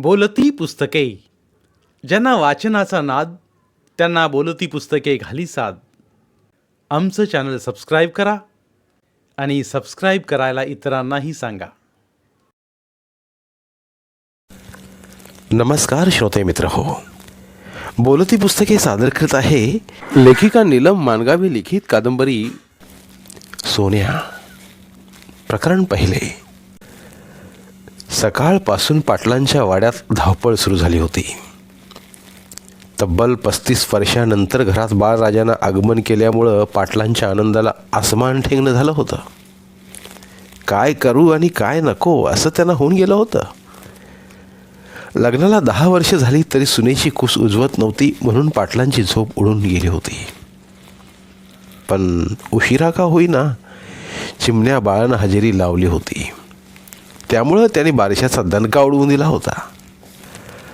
बोलती पुस्तके. ज्यांना वाचनाचा नाद त्यांना बोलती पुस्तके घाली साद. आमचं चॅनल सबस्क्राईब करा आणि सबस्क्राईब करायला इतरांनाही सांगा. नमस्कार श्रोते मित्र हो. बोलती पुस्तके सादर करत आहे लेखिका नीलम मानगावे लिखित कादंबरी सोन्या. प्रकरण पहिले. सकाळपासून पाटलांच्या वाड्यात धावपळ सुरू झाली होती. तब्बल 35 वर्षानंतर घरात बाळराजानं आगमन केल्यामुळं पाटलांच्या आनंदाला आसमान ठेंगणं झालं होतं. काय करू आणि काय नको असं त्यांना होऊन गेलं होतं. लग्नाला 10 वर्ष झाली तरी सुनेची कुस उजवत नव्हती म्हणून पाटलांची झोप उडून गेली होती. पण उशिरा का होईना चिमण्या बाळानं हजेरी लावली होती. त्यामुळं त्यांनी बारशाचा दणका उडवून दिला होता.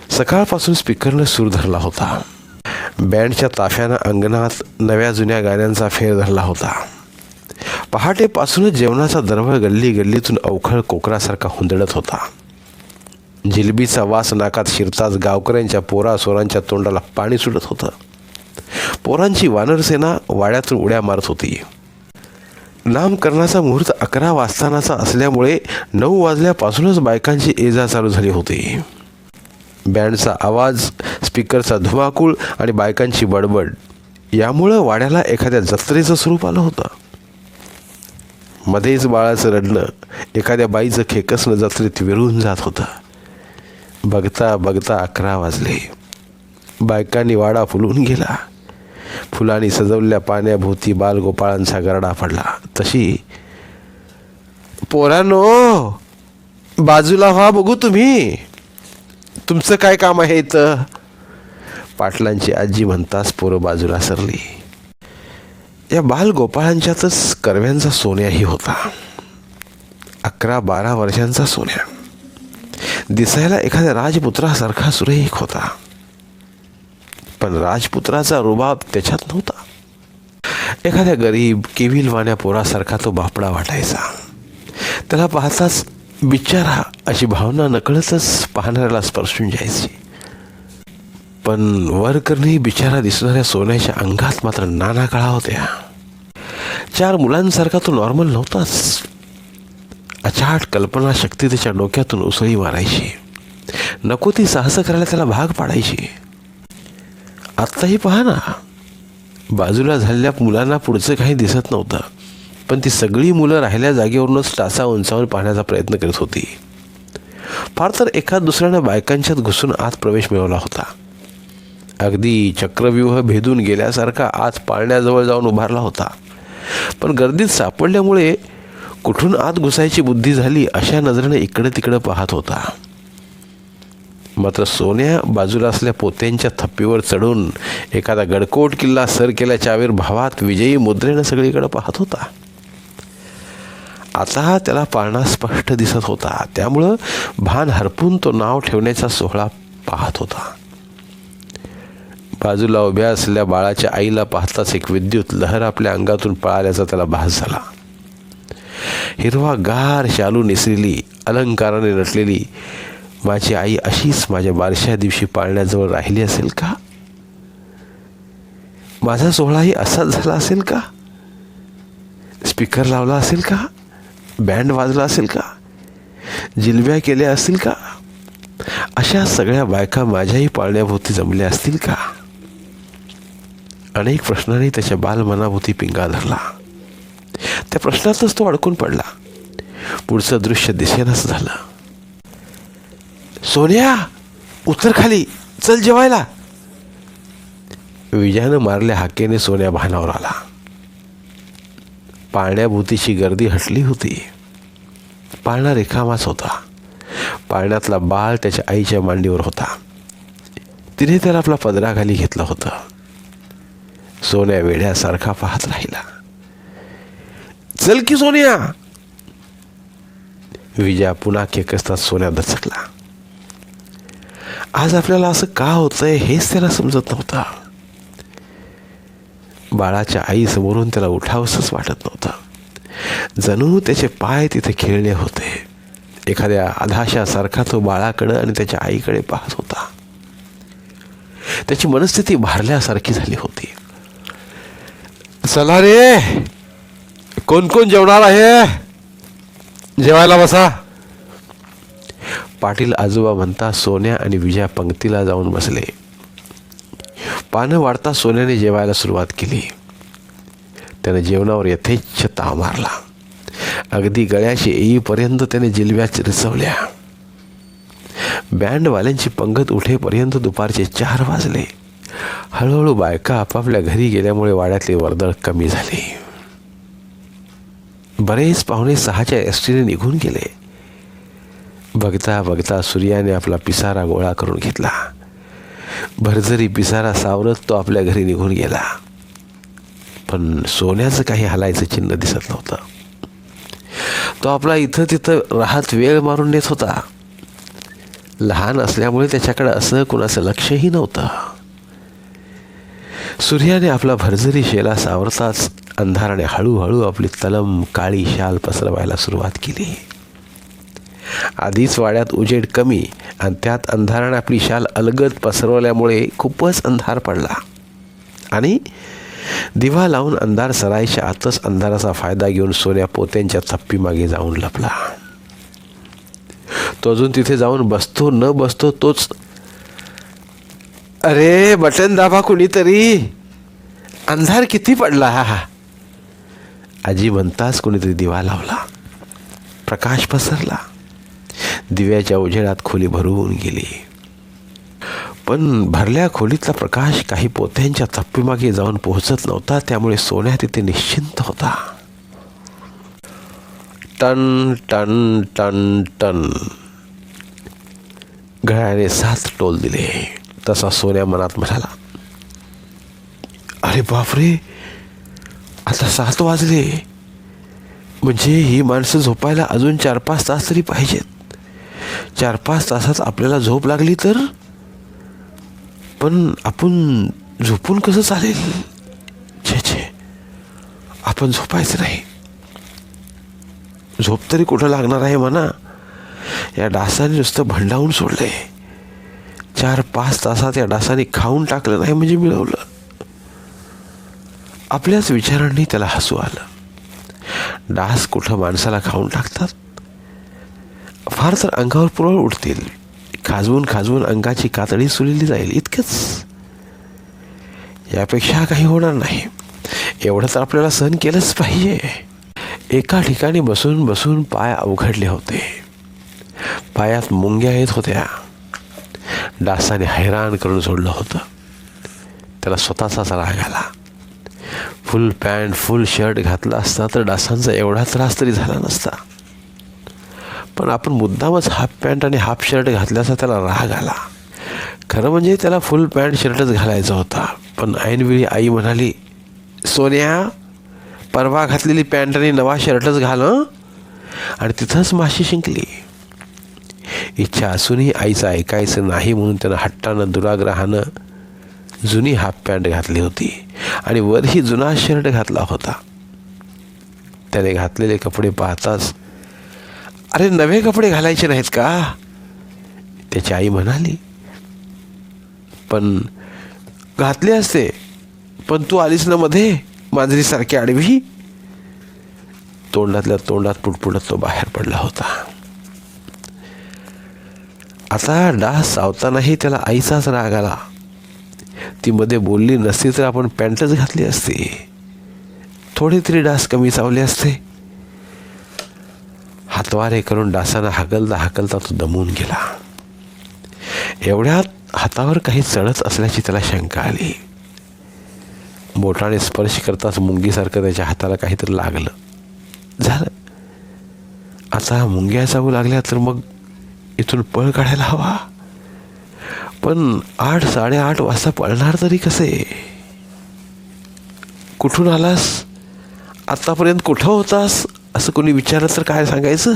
सकाळपासून स्पीकरनं सूर धरला होता. बँडच्या ताफ्यानं अंगणात नव्या जुन्या गाण्यांचा फेर धरला होता. पहाटेपासूनच जेवणाचा दरवळ गल्ली गल्लीतून अवखळ कोकरासारखा हुंदडत होता. जिलबीचा वास नाकात शिरताच गावकऱ्यांच्या पोरासोरांच्या तोंडाला पाणी सुटत होतं. पोरांची वानरसेना वाड्यातून उड्या मारत होती. नामकरणाचा मुहूर्त 11 वाजतानाचा असल्यामुळे 9 वाजल्यापासूनच बायकांची ये-जा चालू झाली होती. बँडचा आवाज, स्पीकरचा धुमाकूळ आणि बायकांची बडबड यामुळं वाड्याला एखाद्या जत्रेचं स्वरूप आलं होतं. मध्येच बाळाचं रडणं, एखाद्या बाईचं खेकसणं जत्रेत विरून जात होतं. बघता बघता 11 वाजले. बायकांनी वाडा फुलून गेला. फुलांनी सजवलेल्या पाण्याभोवती बालगोपाळांचा गरडा पडला. तशी पोरांनो बाजूला व्हा बघू, तुम्ही तुमचं काय काम आहे इथं, पाटलांची आजी म्हणताच पोरं बाजूला सरली. या बालगोपाळांच्यातच कर्व्यांचा सोन्याही होता. 11-12 वर्षांचा सोन्या. दिसायला एखाद्या राजपुत्रासारखा सुरेख होता. पण राजपुत्राचा रुबाब त्याच्यात नव्हता. एखाद्या गरीब केविलवाण्या पोरासारखा तो बापडा वाटायचा. त्याला पाहताच बिचारा अशी भावना नकळतच पाहणाऱ्याला स्पर्शून जायची. पण वरकरणी बिचारा दिसणाऱ्या सोन्याच्या अंगात मात्र नाना कळा होत्या. 4 मुलांसारखा तो नॉर्मल नव्हताच. अचाट कल्पनाशक्ती त्याच्या डोक्यातून उसळी मारायची. नको ती साहस करायला त्याला भाग पाडायची. आत्ताही पहा ना, बाजूला झालेल्या मुलांना पुढचं काही दिसत नव्हतं, पण ती सगळी मुलं राहिल्या जागेवरूनच टाचा उंचावून पाहण्याचा प्रयत्न करत होती. फार तर एखाद दुसऱ्यानं बायकांच्यात घुसून आत प्रवेश मिळवला होता. अगदी चक्रव्यूह भेदून गेल्यासारखा आत पाळण्याजवळ जाऊन उभारला होता. पण गर्दीत सापडल्यामुळे कुठून आत घुसायची बुद्धी झाली अशा नजरेने इकडे तिकडे पाहत होता. मात्र सोन्या बाजूला असल्या पोत्यांच्या थप्पीवर चढून एखादा गडकोट किल्ला सर केल्याच्या आविर्भावात विजयी मुद्रेनं सगळीकडे पाहत होता. आता त्याला पाळणा स्पष्ट दिसत होता. त्यामुळं भान हरपून तो नाव ठेवण्याचा सोहळा पाहत होता. बाजूला उभ्या असलेल्या बाळाच्या आईला पाहताच एक विद्युत लहर आपल्या अंगातून पळाल्याचा त्याला भास झाला. हिरवा गार शालू नेसलेली, अलंकाराने नटलेली माझी आई अशीच माझ्या बारशा दिवशी पाळण्याजवळ राहिली असेल का? माझा सोहळाही असाच झाला असेल का? स्पीकर लावला असेल का? बँड वाजला असेल का? जिलब्या केल्या असतील का? अशा सगळ्या बायका माझ्याही पाळण्याभोवती जमल्या असतील का? अनेक प्रश्नांनी त्याच्या बालमनाभोवती पिंगा धरला. त्या प्रश्नातच तो अडकून पडला. पुढचं दृश्य दिसेनाच झालं. सोन्या उतर खाली, चल जेवायला. विजयानं मारल्या हाकेने सोन्या भानावर आला. पाळण्याभोवतीची गर्दी हटली होती. पाळणा रिकामाच होता. पाळण्यातला बाळ त्याच्या आईच्या मांडीवर होता. तिने त्याला आपला पदराखाली घेतलं होतं. सोन्या वेड्यासारखा पाहत राहिला. चल की सोन्या. विजया पुन्हा खेकसतात सोन्या दचकला. आज आपल्याला असं का होतंय हेच त्याला समजत नव्हतं. बाळाच्या आईसमोरून त्याला उठावसंच वाटत नव्हतं. जणू त्याचे पाय तिथे खेळले होते. एखाद्या अधाशासारखा तो बाळाकडे आणि त्याच्या आईकडे पाहत होता. त्याची मनस्थिती भारल्यासारखी झाली होती. चला रे, कोण कोण जेवणार आहे, जेवायला बसा. पाटील आजोबा म्हणता सोन्या आणि विजया पंक्तीला जाऊन बसले. पानं वाढता सोन्याने जेवायला सुरुवात केली. त्याने जेवणावर यथेच्छ ताव मारला. अगदी गळ्याशी येईपर्यंत त्याने जिलब्या चिरचवल्या. बँडवाल्यांची पंगत उठेपर्यंत दुपारचे 4 वाजले. हळूहळू बायका आपापल्या घरी गेल्यामुळे वाड्यातली वर्दळ कमी झाली. बरेच पाहुणे 6च्या एसटीने निघून गेले. बघता बघता सूर्याने आपला पिसारा गोळा करून घेतला. भरजरी पिसारा सावरत तो आपल्या घरी निघून गेला. पण सोन्याचं काही हलायचं चिन्ह दिसत नव्हतं. तो आपला इथं तिथं राहत वेळ मारून नेत होता. लहान असल्यामुळे त्याच्याकडे असं कुणाचं लक्षही नव्हतं. सूर्याने आपला भरजरी शेला सावरताच अंधाराने हळूहळू आपली तलम काळी शाल पसरवायला सुरुवात केली. आधीच वाड्यात उजेड कमी आणि त्यात अंधाराने आपली शाल अलगद पसरवल्यामुळे खूपच अंधार पडला आणि दिवा लावून अंधार सरायच्या आतच अंधाराचा फायदा घेऊन सोन्या पोत्यांच्या थप्पी मागे जाऊन लपला. तो अजून तिथे जाऊन बसतो न बसतो तोच, अरे बटन दाबा कुणीतरी, अंधार किती पडला हा. आजी म्हणताच कुणीतरी दिवा लावला. प्रकाश पसरला. दिव्याच्या उजेडात खोली भरून गेली. पण भरल्या खोलीतला प्रकाश काही पोत्यांच्या थप्पीमागे जाऊन पोहोचत नव्हता. त्यामुळे सोन्या तिथे निश्चिंत होता. टन टन टन टन घड्याळाने 7 टोल दिले. तसा सोन्या मनात म्हणाला, अरे बापरे, आता 7 वाजले. म्हणजे ही माणसं झोपायला अजून 4-5 तास तरी पाहिजेत. 4-5 तासात आपल्याला झोप लागली तर, पण आपण झोपून कसं चालेल. छे छे, आपण झोपायचं नाही. झोप तरी कुठं लागणार आहे म्हणा. या डासाने नुसतं भंडावून सोडलंय. 4-5 तासात या डासाने खाऊन टाकलं नाही म्हणजे मिळवलं. आपल्याच विचारांनी त्याला हसू आलं. डास कुठं माणसाला खाऊन टाकतात. फार तर अंगावर पुरळ उठतील. खाजवून खाजवून अंगाची कातडी सुलिली जाईल, इतकंच. यापेक्षा काही होणार नाही. एवढं तर आपल्याला सहन केलंच पाहिजे. एका ठिकाणी बसून बसून पाय अवघडले होते. पायात मुंग्या येत होत्या. डासाने हैराण करून सोडलं होतं. त्याला स्वतःचाच राग आला. फुल पॅन्ट फुल शर्ट घातला असता तर डासांचा एवढा त्रास तरी झाला नसता. पण आपण मुद्दामच हाफ पॅन्ट आणि हाफ शर्ट घातल्याचा त्याला राग आला. खरं म्हणजे त्याला फुल पॅन्ट शर्टच घालायचा होता. पण ऐनवेळी आई म्हणाली, सोन्या, परवा घातलेली पॅन्ट आणि नवा शर्टच घाल. आणि तिथंच माशी शिंकली. इच्छा असूनही आईचं ऐकायचं नाही म्हणून त्यानं हट्टानं दुराग्रहानं जुनी हाफ पॅन्ट घातली होती आणि वरही जुना शर्ट घातला होता. त्याने घातलेले कपडे पाहताच, अरे नवे कपडे घालायचे नाहीत का, त्याची आई म्हणाली. पण घातले असते, पण तू आलीस ना मध्ये मांजरीसारखी आडवी. तोंडातल्या तोंडात पुटपुटत तो बाहेर पडला होता. आता डास सावतानाही त्याला आईचाच राग आला. ती मध्ये बोलली नसती तर आपण पॅन्टच घातली असती. थोडे तरी डास कमी चावले असते. हातवारे करून डासांना हाकलता हाकलता तो दमून गेला. एवढ्यात हातावर काही चढत असल्याची त्याला शंका आली. बोटाने स्पर्श करताच मुंगीसारखं त्याच्या हाताला काहीतरी लागलं. झालं, आता मुंग्या चावू लागल्या तर मग इथून पळ काढायला हवा. पण 8-8:30 वाजता पळणार तरी कसे. कुठून आलास, आतापर्यंत कुठं होतास असं कोणी विचारलं तर काय सांगायचं.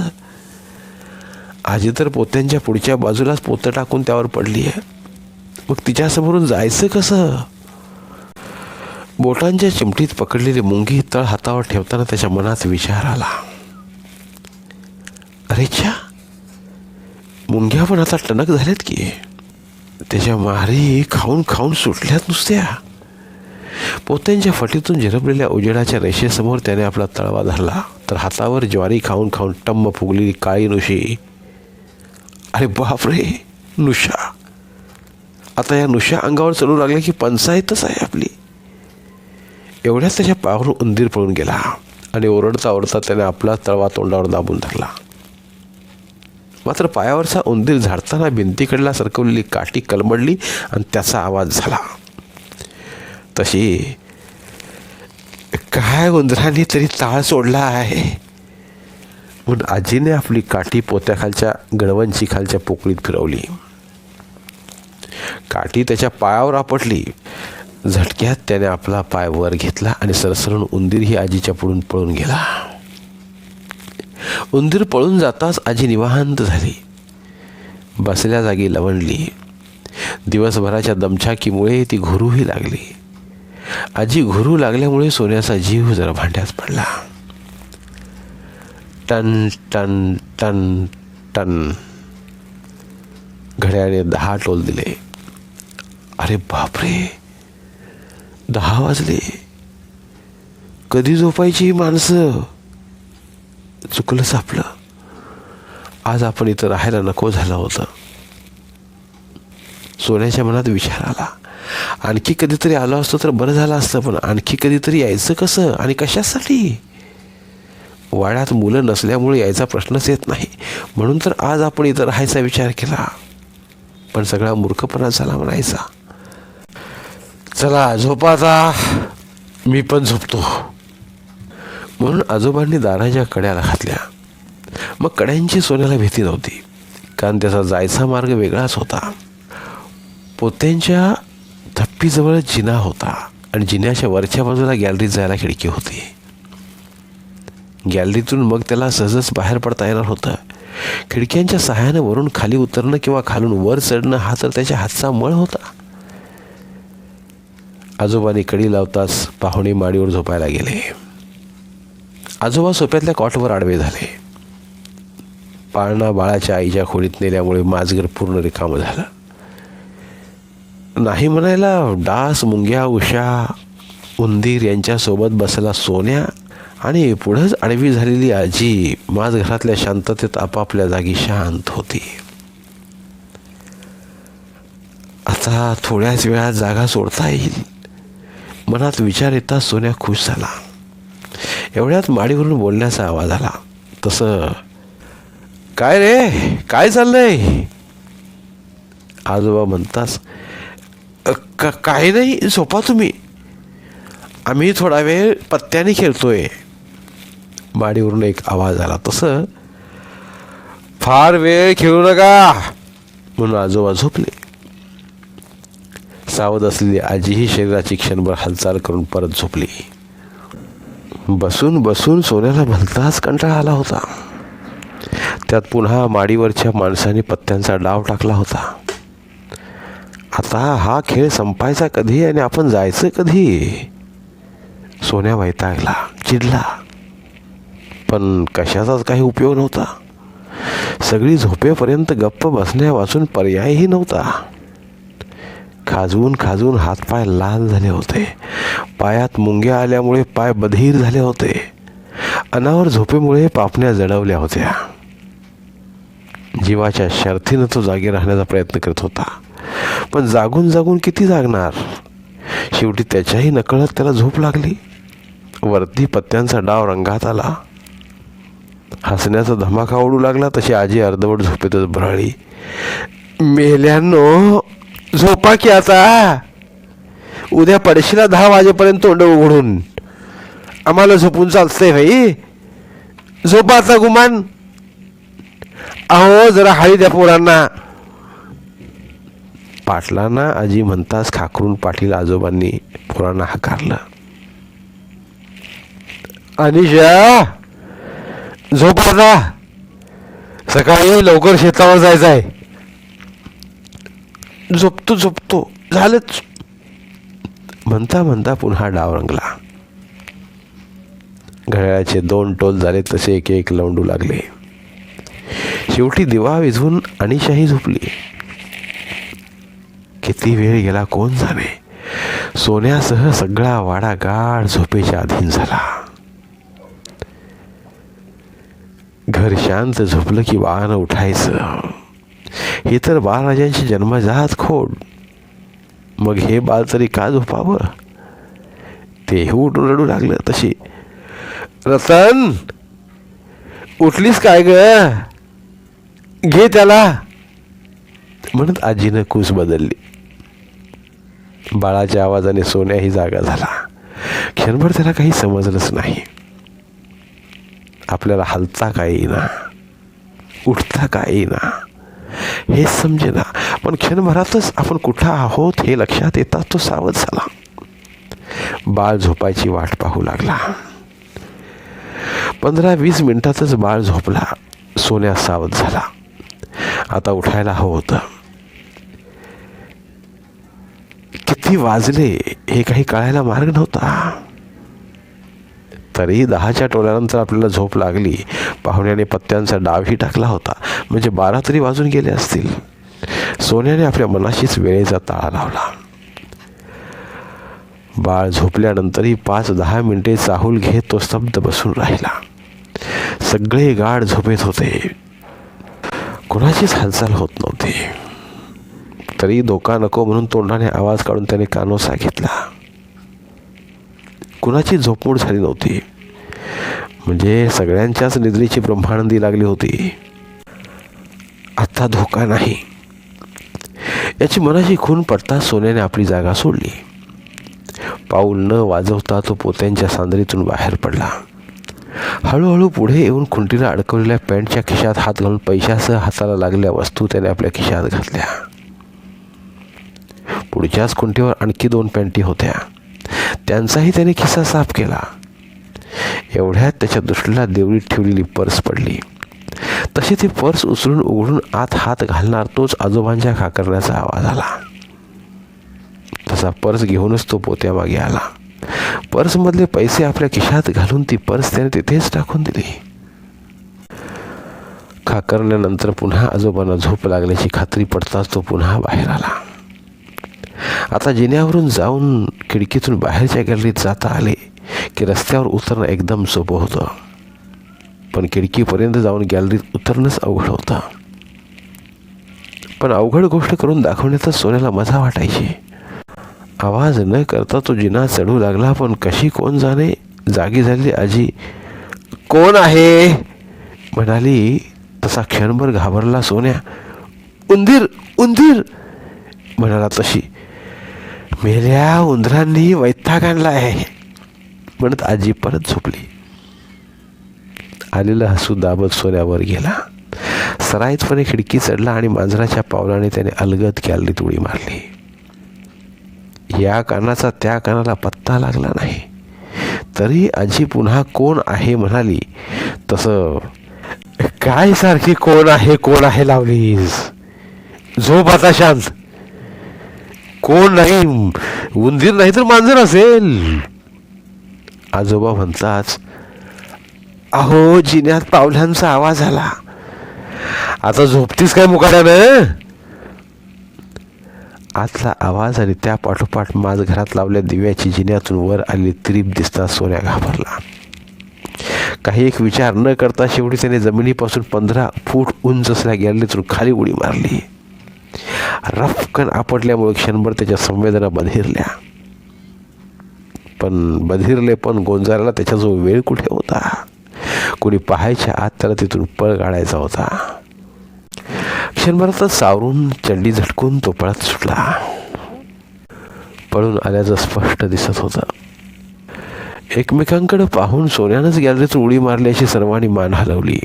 आजी तर पोत्यांच्या पुढच्या बाजूलाच पोतं टाकून त्यावर पडली आहे. मग तिच्यासमोरून जायचं कसं. बोटांच्या चिमटीत पकडलेली मुंगी तळ हातावर ठेवताना त्याच्या मनात विचार आला, अरे छा, मुंग्या पण आता टणक झाल्यात की. त्याच्या मारी खाऊन खाऊन सुटल्यात नुसत्या. पोत्यांच्या फटीतून झिरपलेल्या उजेडाच्या रेषेसमोर त्याने आपला तळवा धरला, तर हातावर ज्वारी खाऊन खाऊन टम्म फुगलेली काळी नुशी. अरे बापरे, नुशा. आता या नुशा अंगावर चढू लागल्या की पंचायतच आहे आपली. एवढ्यात त्याच्या पायावरून उंदीर पळून गेला आणि ओरडता ओरडता त्याने आपला तळवा तोंडावर दाबून धरला. मात्र पायावरचा उंदीर झाडताना भिंतीकडला सरकवलेली काठी कलमडली आणि त्याचा आवाज झाला. तशी काय उंदराने तरी ताळ सोडला आहे म्हणून आजीने आपली काठी पोत्याखालच्या गणवंची खालच्या पोकळीत फिरवली. काठी त्याच्या पायावर आपटली. झटक्यात त्याने आपला पाय वर घेतला आणि सरसरून उंदीरही आजीच्या पुढून पळून गेला. उंदीर पळून जाताच आजी निवांत झाली. बसल्या जागी लवणली. दिवसभराच्या दमछाकीमुळे ती घुरूही लागली. आजी घुरू लागल्यामुळे सोन्याचा जीव जरा भांड्यात पडला. टन टन टन टन घड्याळाने 10 टोल दिले. अरे बापरे, 10 वाजले. कधी झोपायची ही माणसं. चुकलंच आपलं. आज आपण इथं राहायला नको झालं होतं. सोन्याच्या मनात विचार आला, आणखी कधीतरी आलो असतो तर बरं झालं असतं, पण आणखी कधीतरी यायचं कसं आणि कशासाठी. वाड्यात मुलं नसल्यामुळे यायचा प्रश्नच येत नाही, म्हणून तर आज आपण इथं राहायचा विचार केला. पण सगळा मूर्खपणा झाला म्हणायचा. चला झोपा आता, मी पण झोपतो. म्हणून आजोबांनी दाराच्या कड्याला घातल्या. मग कड्यांची सोन्याला भीती नव्हती, कारण त्याचा जायचा मार्ग वेगळाच होता. पोत्यांच्या थप्पीजवळ जिना होता आणि जिन्याच्या वरच्या बाजूला गॅलरीत जायला खिडकी होती. गॅलरीतून मग त्याला सहजच बाहेर पडता येणार होतं. खिडक्यांच्या सहाय्यानं वरून खाली उतरणं किंवा खालून वर चढणं हा तर त्याच्या हातचा मळ होता. आजोबांनी कडी लावताच पाहुणे माडीवर झोपायला गेले. आजोबा सोप्यातल्या कॉटवर आडवे झाले. पाळणा बाळाच्या आईच्या खोलीत नेल्यामुळे माझघर पूर्ण रिकामं झालं. नाही म्हणायला डास, मुंग्या, उषा, उंदीर यांच्यासोबत बसला सोन्या आणि पुढंच आडवी झालेली आजी माझघरातल्या शांततेत आपापल्या जागी शांत होती. आता थोड्याच वेळात जागा सोडता येईल मनात विचार येता सोन्या खुश झाला. एवढ्यात माडीवरून बोलण्याचा आवाज आला. तसं काय रे, काय चाललंय. आजोबा म्हणताच काही नाही, झोपा तुम्ही, आम्ही थोडा वेळ पत्त्याने खेळतोय. माडीवरून एक आवाज आला. तसं फार वेळ खेळू नका म्हणून आजोबा झोपले. सावध असलेली आजीही शरीराची क्षणभर हालचाल करून परत झोपली. बसून बसून सोन्याला भलताच कंटाळा आला होता. त्यात पुन्हा माडीवरच्या माणसाने पत्त्यांचा डाव टाकला होता. आता हा खेळ संपायचा कधी आणि आपण जायचं कधी. सोन्या वैतागला, चिडला, पण कशाचाच काही उपयोग नव्हता. सगळी झोपेपर्यंत गप्प बसण्या वाचून पर्यायही नव्हता. खाजवून खाजवून हातपाय लाल झाले होते. पायात मुंग्या आल्यामुळे पाय बधीर झाले होते. अनावर झोपेमुळे पापण्या जडवल्या होत्या. जीवाच्या शर्थीनं तो जागी राहण्याचा प्रयत्न करत होता, पण जागून जागून किती जागणार. शेवटी त्याच्याही नकळत त्याला झोप लागली. वरती पत्त्यांचा डाव रंगात आला. हसण्याचा धमाका उडू लागला. तशी आजी अर्धवट झोपेतच भरळली. मेल्यानो, झोपा की आता. उद्या पडशीला 10 वाजेपर्यंत तोंड उघडून. आम्हाला झोपून चालतंय भाई. झोपा आता गुमान. अहो जरा हाळी द्या पोरांना. पाटलांना आजी म्हणताच खाकरून पाटील आजोबांनी पोरांना हाकारलं. अनिशा, झोप आता, सकाळी लवकर शेतावर जायचं आहे. झोपतो झोपतो, झालंच म्हणता म्हणता पुन्हा डाव रंगला. घड्याळाचे 2 टोल झाले तसे एक एक लवंडू लागले. शेवटी दिवा विझवून अनिशाही झोपली. किती वेळ गेला कोण जाणे. सोन्यासह सगळा वाडा गाढ झोपेच्या अधीन झाला. घर शांत झोपलं की बाळानं उठायचं. हे तर बाळराजांची जन्मजात खोड. मग हे बाळ तरी का झोपावं. तेही उठून रडू लागलं. तशी रतन उठलीस काय ग, घे त्याला म्हणत आजीनं कूस बदलली. बाळाच्या आवाजाने सोन्याही जागा झाला. क्षणभर त्याला काही समजलंच नाही. आपल्याला हलता का येईना, उठता का येईना हेच समजेना. पण क्षणभरातच आपण कुठं आहोत हे लक्षात येताच तो सावध झाला. बाळ झोपायची वाट पाहू लागला. 15-20 मिनिटातच बाळ झोपला. सोन्या सावध झाला. आता उठायला हवं होतं. किती वाजले हे काही कळायला मार्ग नव्हता. तरी 10च्या टोल्यानंतर आपल्याला झोप लागली. पाहुण्याने पत्त्यांचा डावही टाकला होता. म्हणजे 12 तरी वाजून गेले असतील. सोन्याने आपल्या मनाशीच वेळेचा ताळा लावला. बाळ झोपल्यानंतरही 5-10 मिनिटे चाहूल घेत तो स्तब्ध बसून राहिला. सगळे गाढ झोपेत होते. कोणाचीच हालचाल होत नव्हती. तरी धोका नको म्हणून तोंडाने आवाज काढून त्याने कानोसा घेतला. कुणाची झोपमोड झाली नव्हती. म्हणजे सगळ्यांच्याच निद्रेची ब्रह्मानंदी लागली होती. आता धोका नाही याची मनाची खून पडता सोन्याने आपली जागा सोडली. पाऊल न वाजवता तो पोत्यांच्या सांदरीतून बाहेर पडला. हळूहळू पुढे येऊन खुंटीला अडकवलेल्या पॅन्टच्या खिशात हात घालून पैशासह हाताला लागलेल्या वस्तू त्याने आपल्या खिशात घातल्या. पुढच्याच खुंटीवर आणखी 2 पॅन्टी होत्या. त्यांचाही त्याने खिसा साफ केला. एवढ्यात त्याच्या दृष्टीला देवळीत ठेवलेली पर्स पडली. तशी ती पर्स उघडून आत हात घालणार तोच आजोबांच्या खाकरण्याचा आवाज आला. तसा पर्स घेऊनच तो पोत्यामागे आला. पर्समधले पैसे आपल्या खिशात घालून ती पर्स त्याने तिथेच टाकून दिली. खाकरल्यानंतर पुन्हा आजोबांना झोप लागल्याची खात्री पडताच तो पुन्हा बाहेर आला. आता जिन्यावरून जाऊन खिडकीतून बाहेरच्या गॅलरीत जाता आले की रस्त्यावर उतरणं एकदम सोपं होतं. पण खिडकीपर्यंत जाऊन गॅलरीत उतरणंच अवघड होतं. पण अवघड गोष्ट करून दाखवण्यातच सोन्याला मजा वाटायची. आवाज न करता तो जिना चढू लागला. पण कशी कोण जाणे जागी झाली आजी कोण आहे म्हणाली. तसा क्षणभर घाबरला सोन्या. उंदीर उंदीर म्हणाला. तशी मेल्या उंदरांनी वैताग आणला आहे म्हणत आजी परत झोपली. आलेलं हसू दाबत सोन्यावर गेला. सराईतपणे खिडकी चढला आणि मांजराच्या पावलाने त्याने अलगद गॅलरीत उडी मारली. या कानाचा त्या कानाला पत्ता लागला नाही. तरी आजी पुन्हा कोण आहे म्हणाली. तसं काय सारखी कोण आहे लावलीस. झोप आता शांत. कोण नाही, उंदीर नाही तर मांजर असेल. आजोबा म्हणताच अहो जिन्यात पावलांचा आवाज आला. आता झोपतीस काय मुकाट्यानं. आतला आवाज आणि त्या पाठोपाठ माझ घरात लावल्या दिव्याची जिन्यातून वर आलेली त्रीप दिसता सोन्या घाबरला. काही एक विचार न करता शेवटी त्याने जमिनीपासून 15 फूट उंच असल्या गॅलरीतून खाली उडी मारली. रफकन आपटल्यामुळे क्षणभर त्याच्या संवेदना बधिरल्या. पण गोंजाराला त्याच्याजवळ वेळ कुठे होता. कोणी पाहायच्या आत त्याला तिथून पळ काढायचा होता. क्षणभरातच सावरून चड्डी झटकून तो पळत सुटला. पळून आल्याचं स्पष्ट दिसत होतं. एकमेकांकडे पाहून सोन्यानंच गॅलरीतून उडी मारल्याची सर्वांनी मान हलवली.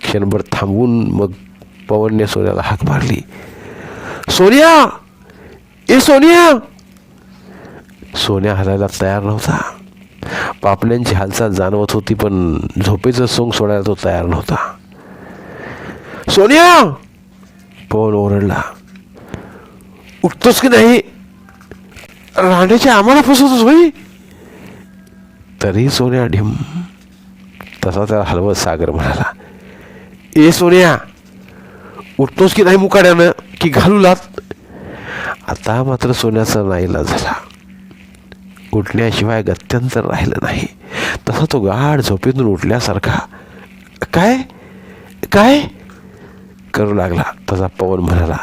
क्षणभर थांबून मग पवनने सोन्याला हाक मारली. सोन्या ए सोन्या. सोन्या हलायला तयार नव्हता. पापण्यांची हालचाल जाणवत होती पण झोपेचं सोंग सोडायला तो तयार नव्हता. सोन्या पवन ओरडला. उठतोस की नाही. रांडेच्या आम्हाला फसवतोस भाई. तरी सोन्या ढिम. तसा त्याला हलवत सागर म्हणाला ए सोन्या, उठतोस की नाही मुकाड्यानं, की घालू लात? आता मात्र सोन्याचा नाईलाज झाला. उठण्याशिवाय गत्यंतर राहिलं नाही. तसा तो गाढ झोपेतून उठल्यासारखा काय काय करू लागला. तसा पवन म्हणाला,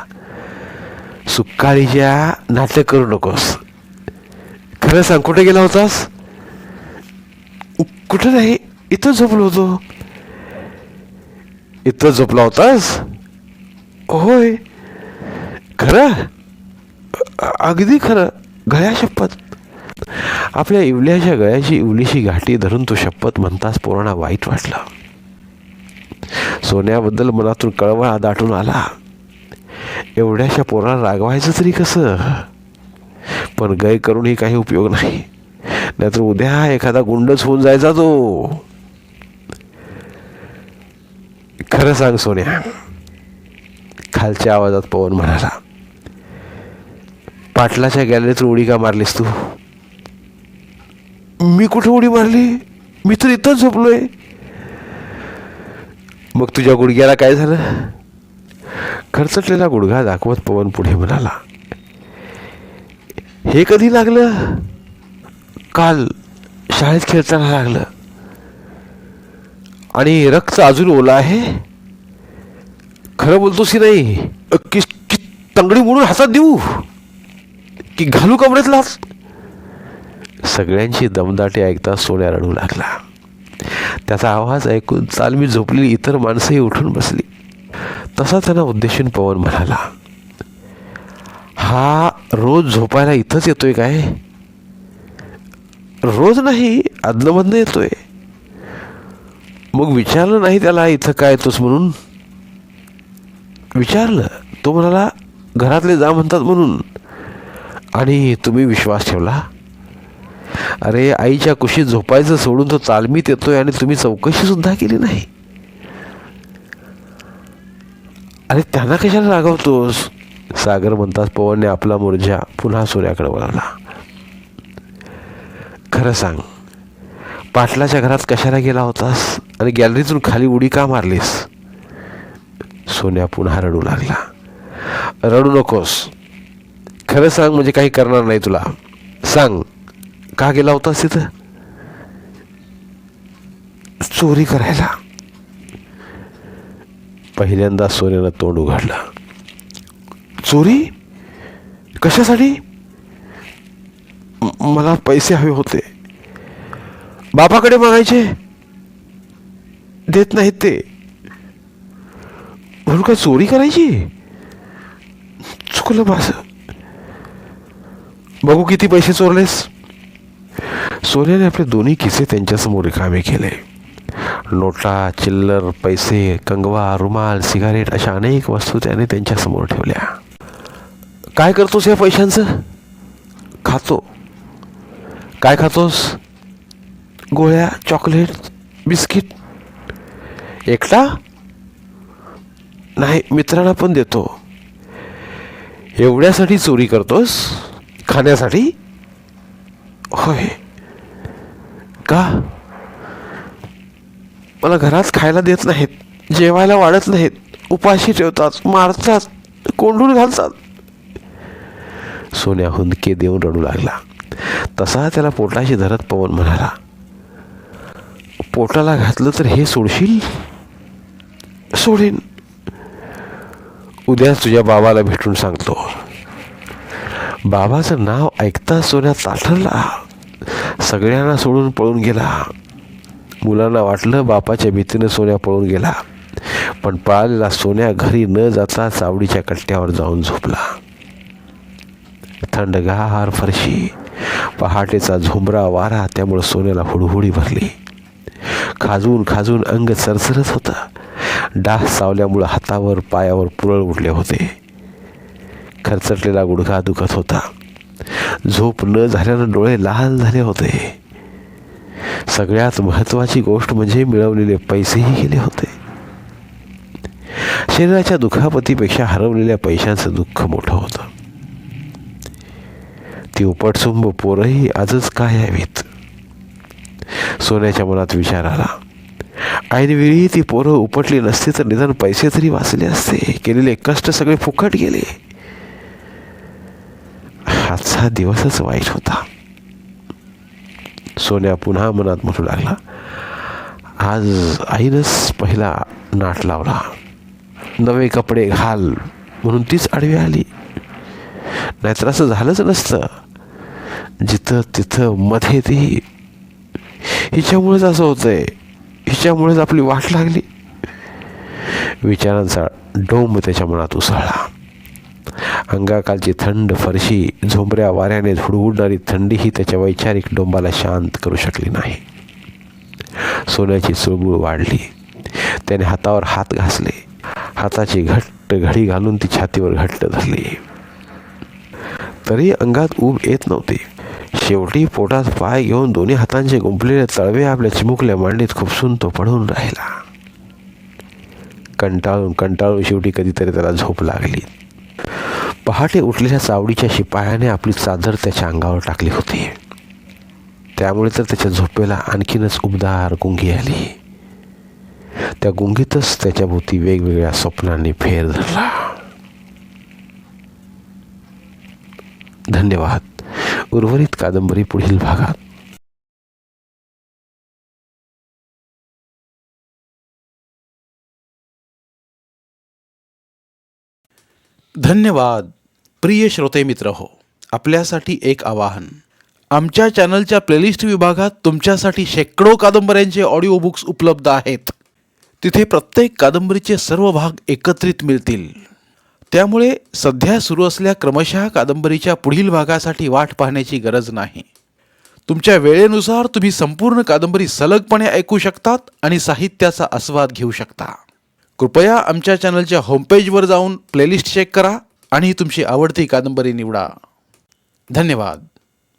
सुक्काळीच्या नाटक करू नकोस. खरं सांग, कुठे गेला होतास? कुठं नाही, इथं झोपलो होतो. इथं झोपला होतास? होय. खरं? अगदी खरं, गळ्या शपथ. आपल्या इवल्याच्या गळ्याची इवलीशी घाटी धरून तो शपथ म्हणताच पोरांना वाईट वाटलं. सोन्याबद्दल मनातून कळवळा दाटून आला. एवढ्याशा पोराला रागवायचं तरी कसं? पण गय करूनही काही उपयोग नाही, नाहीतर उद्या एखादा गुंडच होऊन जायचा तो. खरं सांग सोन्या, खालच्या आवाजात पवन म्हणाला. पाटलाच्या गॅलरीतून उडी का मारलीस तू? मी कुठे उडी मारली? मी तर इथंच झोपलोय. मग तुझ्या गुडघ्याला काय झालं? खरचटलेला गुडघा दाखवत पवन पुढे म्हणाला, हे कधी लागलं? काल शाळेत खेळताना लागलं. आणि रक्त अजून ओला आहे? खरं बोलतोस की नाही? की तंगडी मोडून हातात देऊ, की घालू कमरेतला? सगळ्यांची दमदाटी ऐकता सोन्या रडू लागला. त्याचा आवाज ऐकून चालमी झोपलेली इतर माणसंही उठून बसली. तसा त्यांना उद्देशून पवन म्हणाला, हा रोज झोपायला इथंच येतोय काय? रोज नाही, अदनमधनं येतोय. मग विचारलं नाही त्याला इथं काय येतोस म्हणून? विचारलं. तो म्हणाला घरातले जा म्हणतात म्हणून. आणि तुम्ही विश्वास ठेवला? अरे, आईच्या कुशीत झोपायचं सोडून तो तालमीत येतोय आणि तुम्ही चौकशी सुद्धा केली नाही. अरे, त्यांना कशाला रागवतोस? सागर म्हणताच पवनने आपला मोर्चा पुन्हा सोन्याकडे वळवला. खरं सांग, पाटलाच्या घरात कशाला गेला होतास आणि गॅलरीतून खाली उडी का मारलीस? सोन्या पुन्हा रडू लागला. रडू नकोस, खरं सांग, म्हणजे काही करणार नाही तुला. सांग, का गेला होतास तिथं? चोरी करायला. पहिल्यांदा सोन्यानं तोंड उघडलं. चोरी? कशासाठी? मला पैसे हवे होते. बापाकडे मागायचे, देत नाहीत ते, म्हणून काय चोरी करायची? चुकलं माझं. बघू किती पैसे चोरलेस? सोन्याने आपले दोन्ही खिसे त्यांच्यासमोर रिकामे केले. नोटा, चिल्लर, पैसे, कंगवा, रुमाल, सिगारेट अशा अनेक वस्तू त्याने त्यांच्यासमोर ठेवल्या. काय करतोस या पैशांचं? खातो. काय खातोस? गोळ्या, चॉकलेट, बिस्किट. एकटा? नाही, मित्रांना पण देतो. एवढ्यासाठी चोरी करतोस? खाण्यासाठी? होय. का? मला घरात खायला देत नाहीत, जेवायला वाढत नाहीत, उपाशी ठेवतात, मारतात, कोंडून घालतात. सोन्या हुंदके देऊन रडू लागला. तसा त्याला पोटाशी धरत पवन म्हणाला, पोटाला घातलं तर हे सोडशील? सोडेन. उद्या तुझ्या बाबाला भेटून सांगतो. बाबाचं नाव ऐकता सोन्या ताठरला. सगळ्यांना सोडून पळून गेला. मुलांना वाटलं बापाच्या भीतीनं सोन्या पळून गेला, पण पळालेला सोन्या घरी न जाता चावडीच्या कट्ट्यावर जाऊन झोपला. थंडगार फरशी, पहाटेचा झोंबरा वारा त्यामुळे सोन्याला हुडहुडी भरली. खाजून खाजून अंग सरसरत होतं. डास चावल्यामुळं हातावर पायावर पुरळ उठले होते. खरचटलेला गुडघा दुखत होता. झोप न झाल्यानं डोळे लाल झाले होते. सगळ्यात महत्वाची गोष्ट म्हणजे मिळवलेले पैसेही गेले होते. शरीराच्या दुखापतीपेक्षा हरवलेल्या पैशांचं दुःख मोठं होतं. ती उपटसुंब पोरंही आजच काय यावीत? सोन्याच्या मनात विचार आला. ऐनवेळी ती पोरं उपटली नसती तर निदान पैसे तरी वाचले असते. केलेले कष्ट सगळे फुकट गेले. आजचा दिवसच वाईट होता. सोन्या पुन्हा मनात म्हणू लागला, आज आईनंच पहिला नाट लावला. नवे कपडे घाल म्हणून तीच आडवी आली. नाहीतर असं झालंच नसतं. जिथं तिथं मध्ये ती. हिच्यामुळेच असं होतंय, हिच्यामुळेच आपली वाट लागली. विचारांचा डोंब त्याच्या मनात उसळला. अंगाखालची थंड फरशी, झोंबऱ्या वाऱ्याने धुडगुडणारी थंडीही त्याच्या वैचारिक डोंबाला शांत करू शकली नाही. सोन्याची चुळबुळ वाढली. त्याने हातावर हात घासले. हाताची घट्ट घडी घालून ती छातीवर घट्ट धरली. तरी अंगात ऊब येत नव्हती. शेवटी पोटात पाय घेऊन दोन्ही हातांचे गुंफलेले तळवे आपल्या चिमुकल्या मांडीत खुपसून तो पडून राहिला. कंटाळून कंटाळून शेवटी कधीतरी त्याला झोप लागली. पहाटे उठलेल्या चावडीच्या शिपायाने आपली चादर त्याच्या अंगावर टाकली होती. त्यामुळे तर त्याच्या झोपेला आणखीनच उबदार गुंगी आली. त्या गुंगीतच त्याच्या भोवती वेगवेगळ्या स्वप्नांनी फेर धरला. धन्यवाद. उर्वरित कादंबरी पुढील भागात. धन्यवाद. प्रिय श्रोते मित्र हो, आपल्यासाठी एक आवाहन. आमच्या चॅनलच्या प्लेलिस्ट विभागात तुमच्यासाठी शेकडो कादंबऱ्यांचे ऑडिओ बुक्स उपलब्ध आहेत. तिथे प्रत्येक कादंबरीचे सर्व भाग एकत्रित मिळतील. त्यामुळे सध्या सुरू असलेल्या क्रमशः कादंबरीच्या पुढील भागासाठी वाट पाहण्याची गरज नाही. तुमच्या वेळेनुसार तुम्ही संपूर्ण कादंबरी सलगपणे ऐकू शकतात आणि साहित्याचा आस्वाद घेऊ शकता. कृपया आमच्या चॅनलच्या होमपेजवर जाऊन प्लेलिस्ट चेक करा आणि तुमची आवडती कादंबरी निवडा. धन्यवाद.